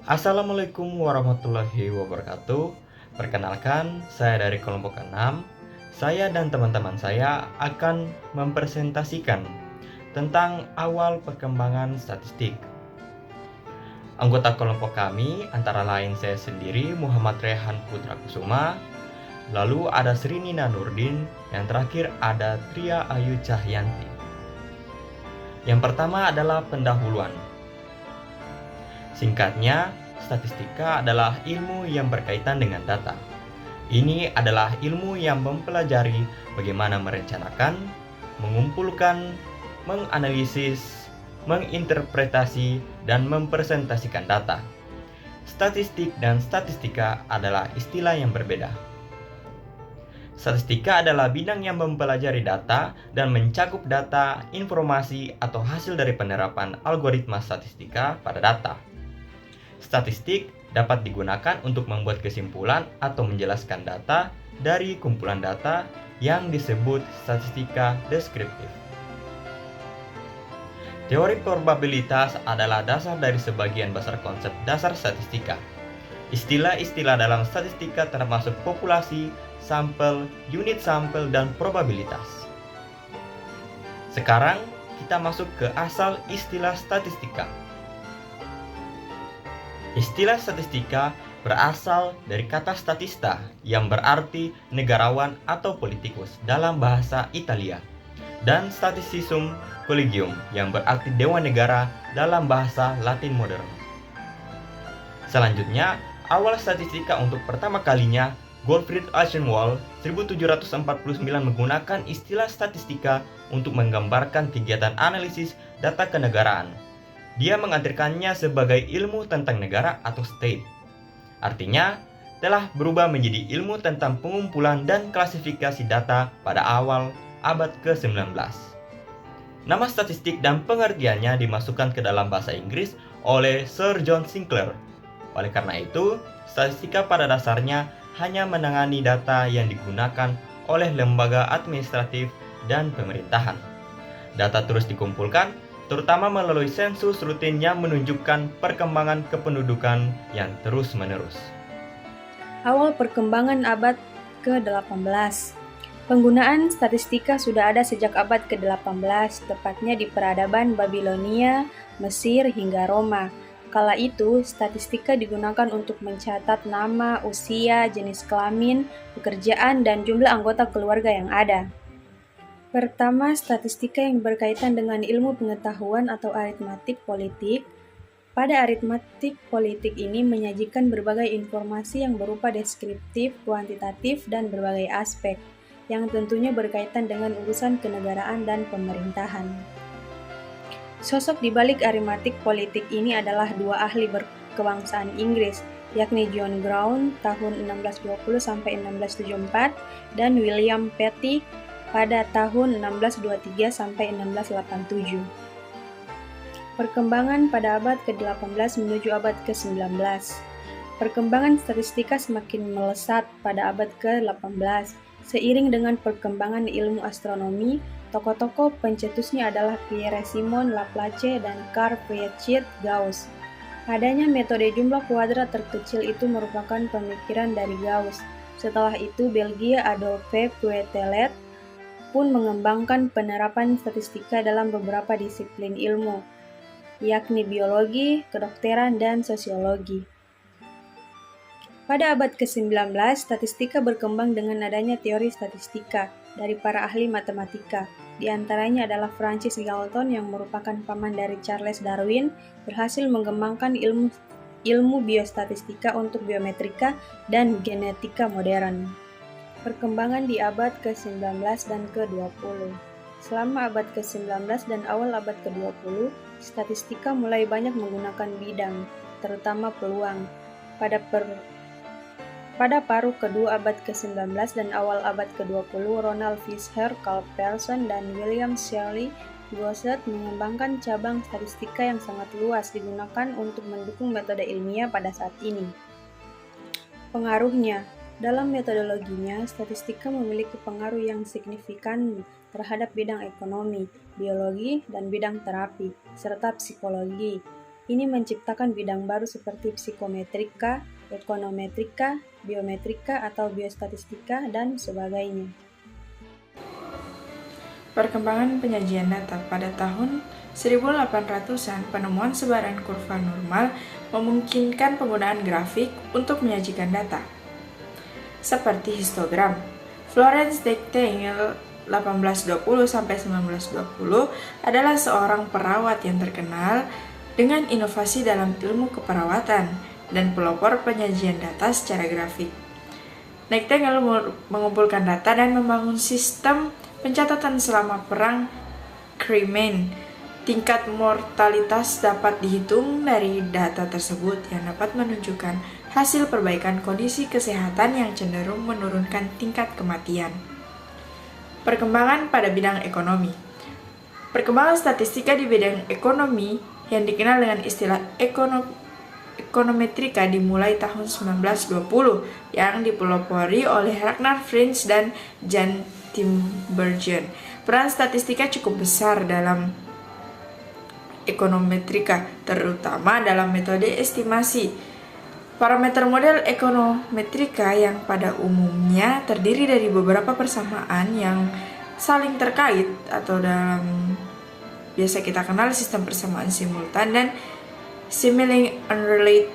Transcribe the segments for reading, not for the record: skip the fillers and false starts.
Assalamualaikum warahmatullahi wabarakatuh. Perkenalkan, saya dari kelompok 6. Saya dan teman-teman saya akan mempresentasikan tentang awal perkembangan statistik. Anggota kelompok kami antara lain saya sendiri, Muhammad Rehan Putra Kusuma, lalu ada Sri Nina Nurdin, yang terakhir ada Tria Ayu Cahyanti. Yang pertama adalah pendahuluan. Singkatnya, statistika adalah ilmu yang berkaitan dengan data. Ini adalah ilmu yang mempelajari bagaimana merencanakan, mengumpulkan, menganalisis, menginterpretasi, dan mempresentasikan data. Statistik dan statistika adalah istilah yang berbeda. Statistika adalah bidang yang mempelajari data dan mencakup data, informasi, atau hasil dari penerapan algoritma statistika pada data. Statistik dapat digunakan untuk membuat kesimpulan atau menjelaskan data dari kumpulan data yang disebut statistika deskriptif. Teori probabilitas adalah dasar dari sebagian besar konsep dasar statistika. Istilah-istilah dalam statistika termasuk populasi, sampel, unit sampel, dan probabilitas. Sekarang kita masuk ke asal istilah statistika. Istilah statistika berasal dari kata statista yang berarti negarawan atau politikus dalam bahasa Italia, dan statisticum collegium yang berarti dewan negara dalam bahasa Latin modern. Selanjutnya, awal statistika untuk pertama kalinya Gottfried Aschenwald 1749 menggunakan istilah statistika untuk menggambarkan kegiatan analisis data kenegaraan. Dia mengartikannya sebagai ilmu tentang negara atau state. Artinya, telah berubah menjadi ilmu tentang pengumpulan dan klasifikasi data pada awal abad ke-19. Nama statistik dan pengertiannya dimasukkan ke dalam bahasa Inggris oleh Sir John Sinclair. Oleh karena itu, statistika pada dasarnya hanya menangani data yang digunakan oleh lembaga administratif dan pemerintahan. Data terus dikumpulkan, terutama melalui sensus rutin yang menunjukkan perkembangan kependudukan yang terus-menerus. Awal perkembangan abad ke-18. Penggunaan statistika sudah ada sejak abad ke-18, tepatnya di peradaban Babilonia, Mesir, hingga Roma. Kala itu, statistika digunakan untuk mencatat nama, usia, jenis kelamin, pekerjaan, dan jumlah anggota keluarga yang ada. Pertama, statistika yang berkaitan dengan ilmu pengetahuan atau aritmatik politik. Pada aritmatik politik ini menyajikan berbagai informasi yang berupa deskriptif, kuantitatif, dan berbagai aspek, yang tentunya berkaitan dengan urusan kenegaraan dan pemerintahan. Sosok di balik aritmatik politik ini adalah dua ahli berkebangsaan Inggris, yakni John Brown tahun 1620 sampai 1674 dan William Petty pada tahun 1623 sampai 1687. Perkembangan pada abad ke-18 menuju abad ke-19. Perkembangan statistika semakin melesat pada abad ke-18. Seiring dengan perkembangan ilmu astronomi, tokoh-tokoh pencetusnya adalah Pierre-Simon Laplace dan Carl Friedrich Gauss. Adanya metode jumlah kuadrat terkecil itu merupakan pemikiran dari Gauss. Setelah itu, Belgia Adolphe Quetelet pun mengembangkan penerapan statistika dalam beberapa disiplin ilmu, yakni biologi, kedokteran, dan sosiologi. Pada abad ke-19, statistika berkembang dengan adanya teori statistika dari para ahli matematika. Di antaranya adalah Francis Galton yang merupakan paman dari Charles Darwin, berhasil mengembangkan ilmu biostatistika untuk biometrika dan genetika modern. Perkembangan di abad ke-19 dan ke-20. Selama abad ke-19 dan awal abad ke-20, statistika mulai banyak menggunakan bidang, terutama peluang. Pada paruh kedua abad ke-19 dan awal abad ke-20, Ronald Fisher, Carl Pearson, dan William Shirley Gosset mengembangkan cabang statistika yang sangat luas digunakan untuk mendukung metode ilmiah pada saat ini. Pengaruhnya. Dalam metodologinya, statistika memiliki pengaruh yang signifikan terhadap bidang ekonomi, biologi, dan bidang terapi, serta psikologi. Ini menciptakan bidang baru seperti psikometrika, ekonometrika, biometrika atau biostatistika, dan sebagainya. Perkembangan penyajian data pada tahun 1800-an, penemuan sebaran kurva normal memungkinkan penggunaan grafik untuk menyajikan data, seperti histogram. Florence Nightingale 1820-1920 adalah seorang perawat yang terkenal dengan inovasi dalam ilmu keperawatan dan pelopor penyajian data secara grafik. Nightingale mengumpulkan data dan membangun sistem pencatatan selama Perang Crimean. Tingkat mortalitas dapat dihitung dari data tersebut yang dapat menunjukkan hasil perbaikan kondisi kesehatan yang cenderung menurunkan tingkat kematian. Perkembangan pada bidang ekonomi. Perkembangan statistika di bidang ekonomi yang dikenal dengan istilah ekonometrika dimulai tahun 1920 yang dipelopori oleh Ragnar Frisch dan Jan Tinbergen. Peran statistika cukup besar dalam ekonometrika, terutama dalam metode estimasi. Parameter model ekonometrika yang pada umumnya terdiri dari beberapa persamaan yang saling terkait atau dalam biasa kita kenal sistem persamaan simultan dan Similarly unrelated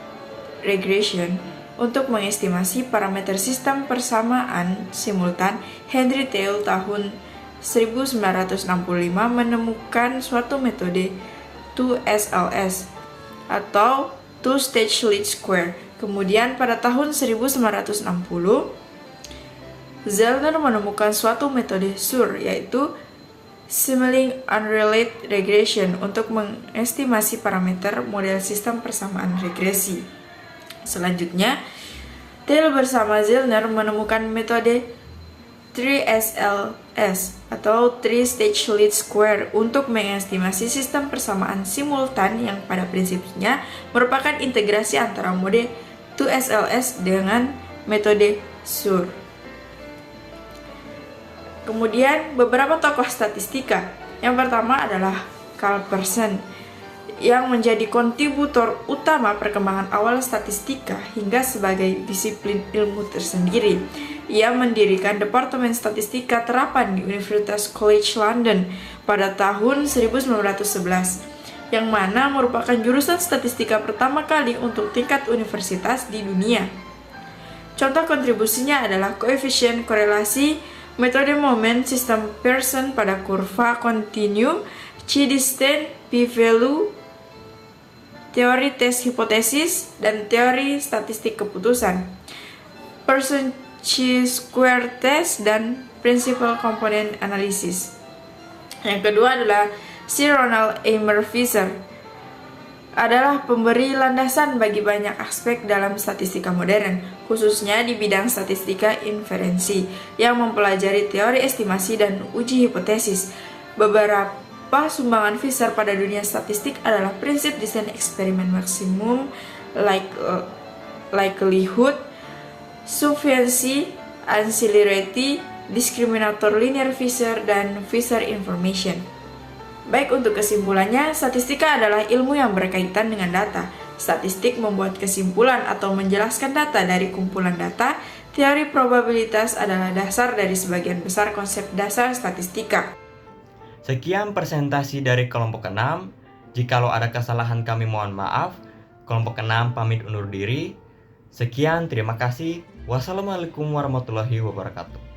regression. Untuk mengestimasi parameter sistem persamaan simultan, Henry Theil tahun 1965 menemukan suatu metode 2SLS atau Two-Stage Least Square. Kemudian pada tahun 1960, Zellner menemukan suatu metode SUR, yaitu Similarly unrelated regression, untuk mengestimasi parameter model sistem persamaan regresi. Selanjutnya, Theil bersama Zellner menemukan metode 3SLS atau Three-Stage Least Square untuk mengestimasi sistem persamaan simultan yang pada prinsipnya merupakan integrasi antara mode 2SLS dengan metode SUR. Kemudian beberapa tokoh statistika. Yang pertama adalah Carl Pearson yang menjadi kontributor utama perkembangan awal statistika hingga sebagai disiplin ilmu tersendiri. Ia mendirikan Departemen Statistika Terapan di Universitas College London pada tahun 1911, yang mana merupakan jurusan statistika pertama kali untuk tingkat universitas di dunia. Contoh kontribusinya adalah koefisien korelasi, metode moment, sistem Pearson pada kurva kontinu, chi-distance, p-value, teori tes hipotesis, dan teori statistik keputusan, Pearson chi-square test, dan principal component analysis. Yang kedua adalah Sir Ronald Eimer Fisher, adalah pemberi landasan bagi banyak aspek dalam statistika modern, khususnya di bidang statistika inferensi, yang mempelajari teori estimasi dan uji hipotesis. Beberapa sumbangan Fisher pada dunia statistik adalah prinsip desain eksperimen maksimum, likelihood, sufficiency, ancillarity, discriminator linear Fisher, dan Fisher information. Baik, untuk kesimpulannya, statistika adalah ilmu yang berkaitan dengan data. Statistik membuat kesimpulan atau menjelaskan data dari kumpulan data. Teori probabilitas adalah dasar dari sebagian besar konsep dasar statistika. Sekian presentasi dari kelompok 6. Jikalau ada kesalahan kami mohon maaf. Kelompok 6 pamit undur diri. Sekian, terima kasih. Wassalamualaikum warahmatullahi wabarakatuh.